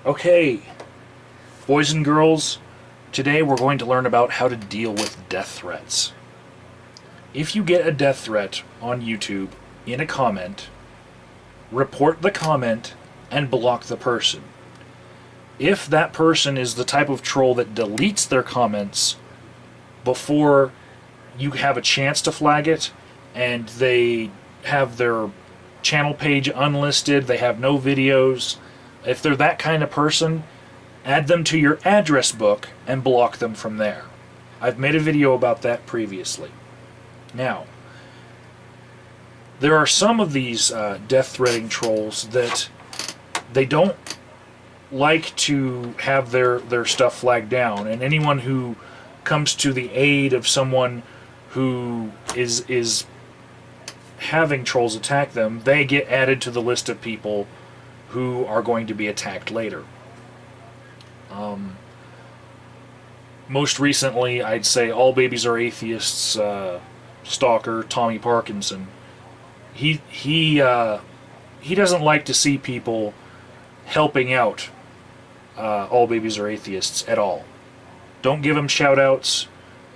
Okay, boys and girls, today we're going to learn about how to deal with death threats. If you get a death threat on YouTube in a comment, report the comment and block the person. If that person is the type of troll that deletes their comments before you have a chance to flag it, and they have their channel page unlisted, they have no videos, if they're that kind of person, add them to your address book and block them from there. I've made a video about that previously. Now, there are some of these death-threatening trolls that they don't like to have their stuff flagged down, and anyone who comes to the aid of someone who is having trolls attack them, they get added to the list of people who are going to be attacked later. Most recently, I'd say All Babies Are Atheists stalker Tommy Parkinson. He doesn't like to see people helping out All Babies Are Atheists at all. Don't give him shout-outs,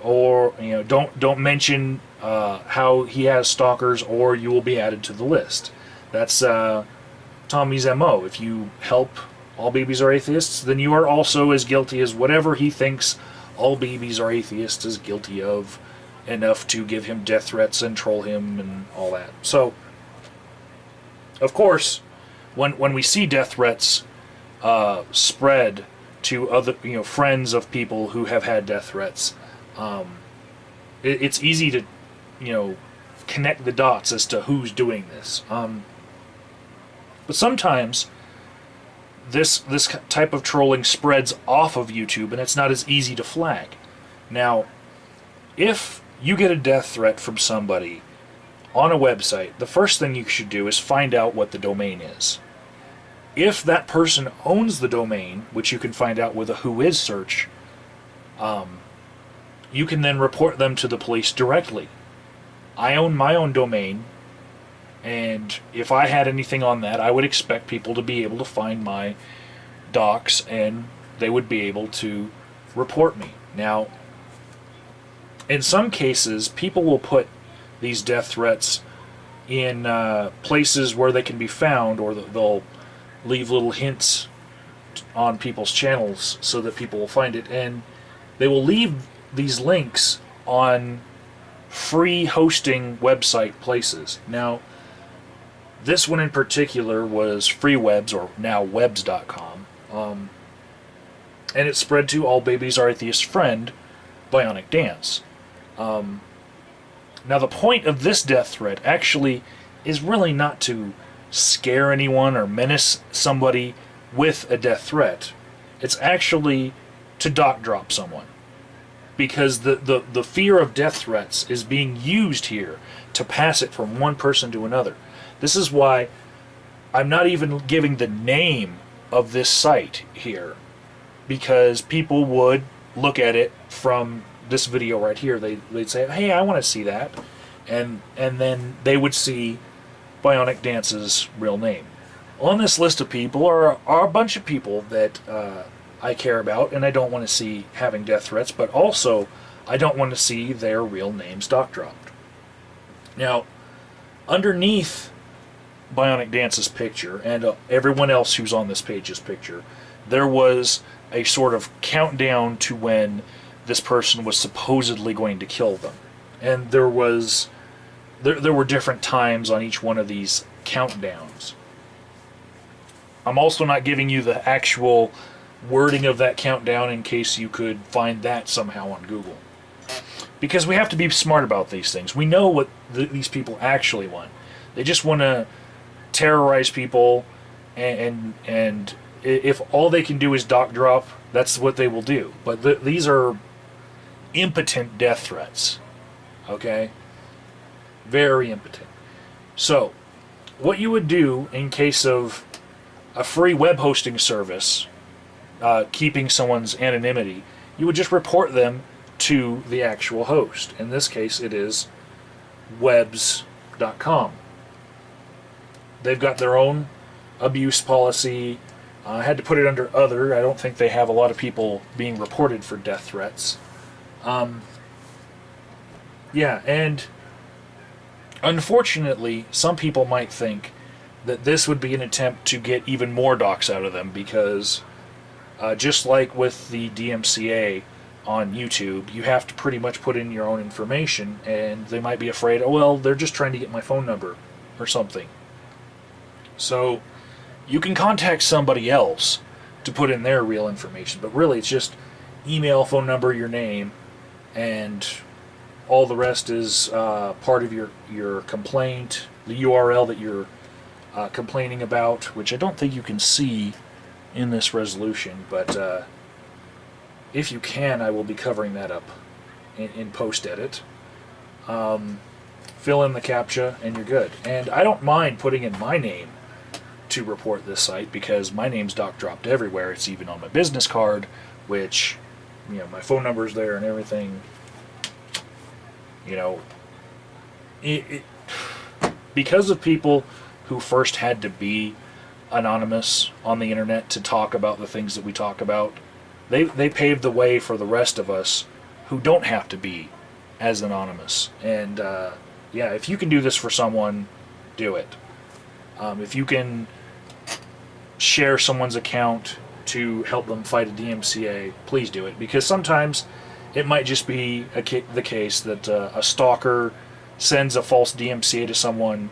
or don't mention how he has stalkers, or you will be added to the list. That's Tommy's MO. If you help All Babies Are Atheists, then you are also as guilty as whatever he thinks All Babies Are Atheists is guilty of, enough to give him death threats and troll him and all that. So, of course, when we see death threats spread to other friends of people who have had death threats, it's easy to connect the dots as to who's doing this. But sometimes this type of trolling spreads off of YouTube, and it's not as easy to flag. Now, if you get a death threat from somebody on a website, the first thing you should do is find out what the domain is. If that person owns the domain, which you can find out with a whois search, you can then report them to the police directly. I own my own domain, and if I had anything on that, I would expect people to be able to find my docs, and they would be able to report me. Now, in some cases, people will put these death threats in places where they can be found, or they'll leave little hints on people's channels so that people will find it, and they will leave these links on free hosting website places. Now, this one in particular was FreeWebs, or now Webs.com, and it spread to All Babies Are Atheist friend, Bionic Dance. Now, the point of this death threat actually is really not to scare anyone or menace somebody with a death threat. It's actually to dock drop someone, because the fear of death threats is being used here to pass it from one person to another. This is why I'm not even giving the name of this site here, because people would look at it from this video right here. They'd say, hey, I want to see that, and then they would see Bionic Dance's real name. On this list of people are a bunch of people that I care about, and I don't want to see having death threats, but also I don't want to see their real names dock dropped. Now, underneath Bionic Dance's picture, and everyone else who's on this page's picture, there was a sort of countdown to when this person was supposedly going to kill them. And there were different times on each one of these countdowns. I'm also not giving you the actual wording of that countdown in case you could find that somehow on Google, because we have to be smart about these things. We know what these people actually want. They just want to terrorize people, and if all they can do is dock drop, that's what they will do. But these are impotent death threats, okay? Very impotent. So, what you would do in case of a free web hosting service keeping someone's anonymity, you would just report them to the actual host. In this case, it is Webs.com. They've got their own abuse policy, I had to put it under other. I don't think they have a lot of people being reported for death threats. Yeah, and unfortunately, some people might think that this would be an attempt to get even more docs out of them because just like with the DMCA on YouTube, you have to pretty much put in your own information, and they might be afraid, oh, well, they're just trying to get my phone number or something. So you can contact somebody else to put in their real information, but really it's just email, phone number, your name, and all the rest is part of your complaint, the URL that you're complaining about, which I don't think you can see in this resolution, but if you can, I will be covering that up in post-edit. Fill in the CAPTCHA, and you're good. And I don't mind putting in my name to report this site, because my name's Doc Dropped everywhere. It's even on my business card, which, you know, my phone number's there and everything. You know, because of people who first had to be anonymous on the internet to talk about the things that we talk about, they paved the way for the rest of us who don't have to be as anonymous. And yeah, if you can do this for someone, do it. If you can share someone's account to help them fight a DMCA, please do it, because sometimes it might just be the case that a stalker sends a false DMCA to someone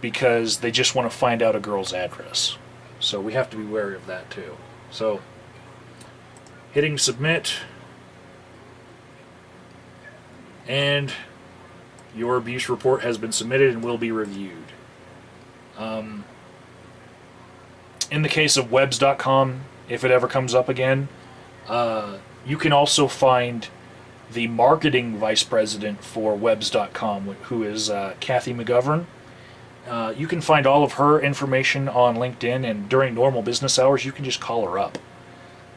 because they just want to find out a girl's address. So we have to be wary of that too. So hitting submit, and your abuse report has been submitted and will be reviewed. In the case of webs.com, if it ever comes up again, you can also find the marketing vice president for webs.com, who is Kathy McGovern. You can find all of her information on LinkedIn, and during normal business hours, you can just call her up,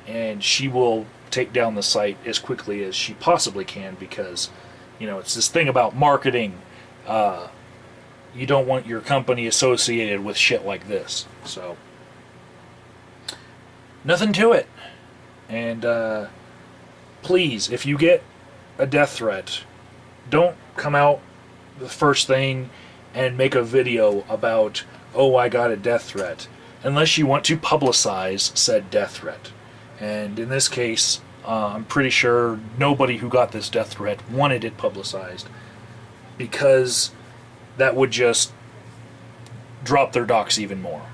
and she will take down the site as quickly as she possibly can, because, you know, it's this thing about marketing. You don't want your company associated with shit like this. So, nothing to it. And please, if you get a death threat, don't come out the first thing and make a video about, oh, I got a death threat, unless you want to publicize said death threat. And in this case, I'm pretty sure nobody who got this death threat wanted it publicized, because that would just drop their docs even more.